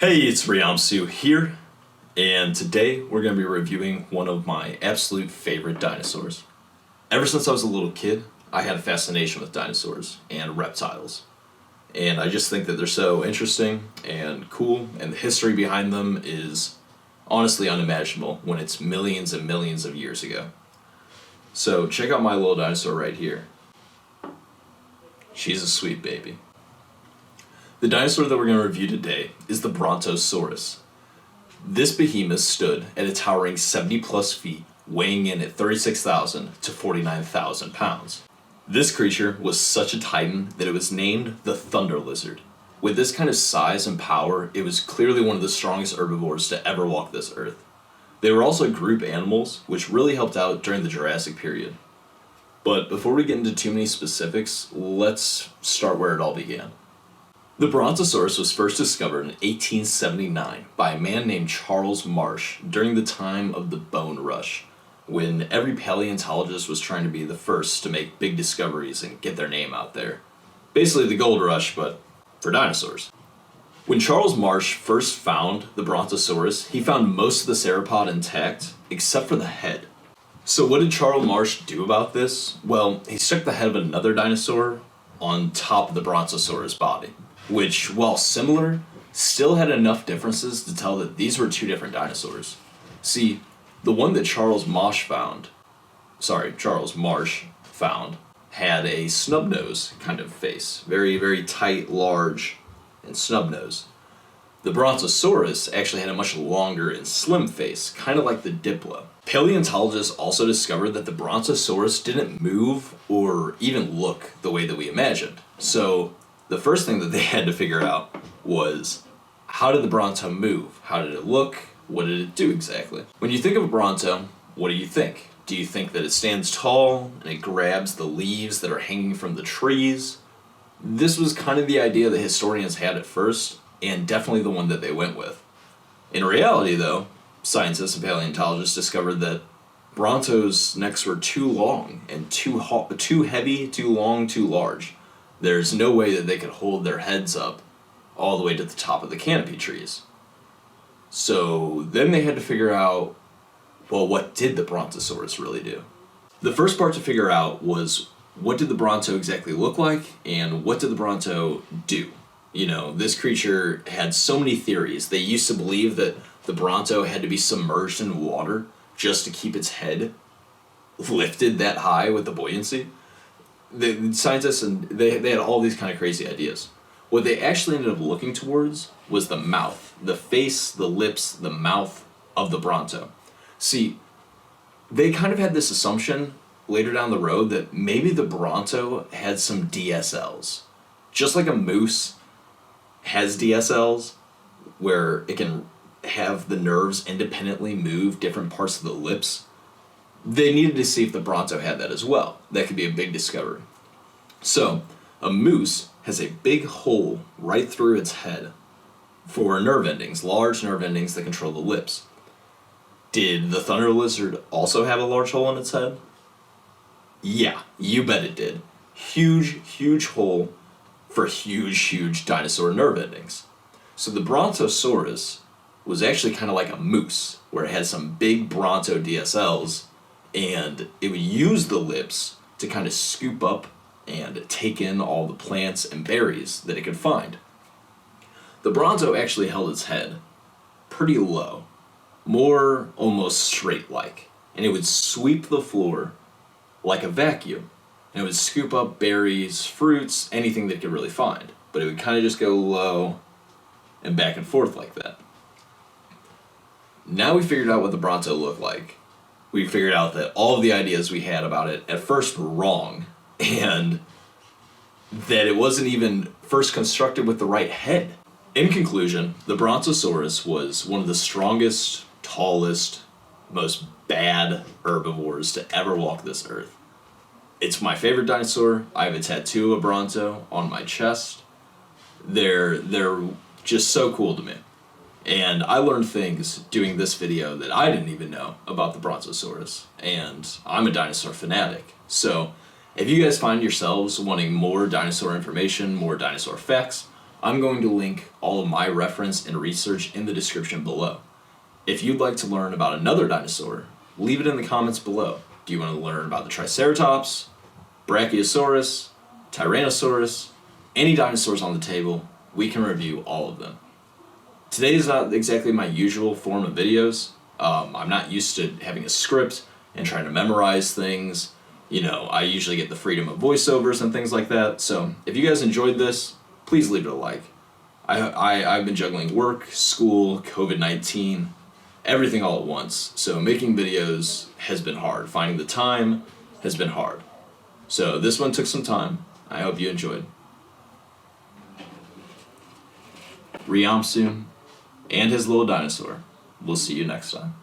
Hey, it's Riamsu here, and today we're going to be reviewing one of my absolute favorite dinosaurs. Ever since I was a little kid, I had a fascination with dinosaurs and reptiles. And I just think that they're so interesting and cool, and the history behind them is honestly unimaginable when it's millions and millions of years ago. So check out my little dinosaur right here. She's a sweet baby. The dinosaur that we're going to review today is the Brontosaurus. This behemoth stood at a towering 70 plus feet, weighing in at 36,000 to 49,000 pounds. This creature was such a titan that it was named the Thunder Lizard. With this kind of size and power, it was clearly one of the strongest herbivores to ever walk this earth. They were also group animals, which really helped out during the Jurassic period. But before we get into too many specifics, let's start where it all began. The Brontosaurus was first discovered in 1879 by a man named Charles Marsh during the time of the Bone Rush, when every paleontologist was trying to be the first to make big discoveries and get their name out there. Basically the gold rush, but for dinosaurs. When Charles Marsh first found the Brontosaurus, he found most of the sauropod intact, except for the head. So what did Charles Marsh do about this? Well, he stuck the head of another dinosaur on top of the Brontosaurus body, which, while similar, still had enough differences to tell that these were two different dinosaurs. See, the one that Charles Marsh found, had a snub nose kind of face. Very, very tight, large, and snub nose. The Brontosaurus actually had a much longer and slim face, kind of like the Diplo. Paleontologists also discovered that the Brontosaurus didn't move or even look the way that we imagined. So the first thing that they had to figure out was, how did the Bronto move? How did it look? What did it do exactly? When you think of a Bronto, what do you think? Do you think that it stands tall and it grabs the leaves that are hanging from the trees? This was kind of the idea that historians had at first, and definitely the one that they went with. In reality, though, scientists and paleontologists discovered that Bronto's necks were too long and too heavy, too long, too large. There's no way that they could hold their heads up all the way to the top of the canopy trees. So then they had to figure out, well, what did the Brontosaurus really do? The first part to figure out was, what did the Bronto exactly look like, and what did the Bronto do? You know, this creature had so many theories. They used to believe that the Bronto had to be submerged in water just to keep its head lifted that high with the buoyancy. The scientists, and they had all these kind of crazy ideas. What they actually ended up looking towards was the mouth, the face, the lips, the mouth of the Bronto. See, they kind of had this assumption later down the road that maybe the Bronto had some DSLs. Just like a moose has DSLs, where it can have the nerves independently move different parts of the lips, they needed to see if the Bronto had that as well. That could be a big discovery. So, a moose has a big hole right through its head for nerve endings, large nerve endings that control the lips. Did the Thunder Lizard also have a large hole in its head? Yeah, you bet it did. Huge, huge hole for huge, huge dinosaur nerve endings. So the Brontosaurus was actually kind of like a moose, where it had some big Bronto DSLs, and it would use the lips to kind of scoop up and take in all the plants and berries that it could find. The Bronto actually held its head pretty low, more almost straight-like, and it would sweep the floor like a vacuum, and it would scoop up berries, fruits, anything that it could really find, but it would kind of just go low and back and forth like that. Now we figured out what the Bronto looked like. We figured out that all of the ideas we had about it at first were wrong, and that it wasn't even first constructed with the right head. In conclusion, the Brontosaurus was one of the strongest, tallest, most bad herbivores to ever walk this earth. It's my favorite dinosaur. I have a tattoo of Bronto on my chest. They're just so cool to me. And I learned things doing this video that I didn't even know about the Brontosaurus. And I'm a dinosaur fanatic. So if you guys find yourselves wanting more dinosaur information, more dinosaur facts, I'm going to link all of my reference and research in the description below. If you'd like to learn about another dinosaur, leave it in the comments below. Do you want to learn about the Triceratops, Brachiosaurus, Tyrannosaurus, any dinosaurs on the table? We can review all of them. Today is not exactly my usual form of videos. I'm not used to having a script and trying to memorize things. I usually get the freedom of voiceovers and things like that. So if you guys enjoyed this, please leave it a like. I've been juggling work, school, COVID-19, everything all at once. So making videos has been hard. Finding the time has been hard. So this one took some time. I hope you enjoyed. Riamsu and his little dinosaur. We'll see you next time.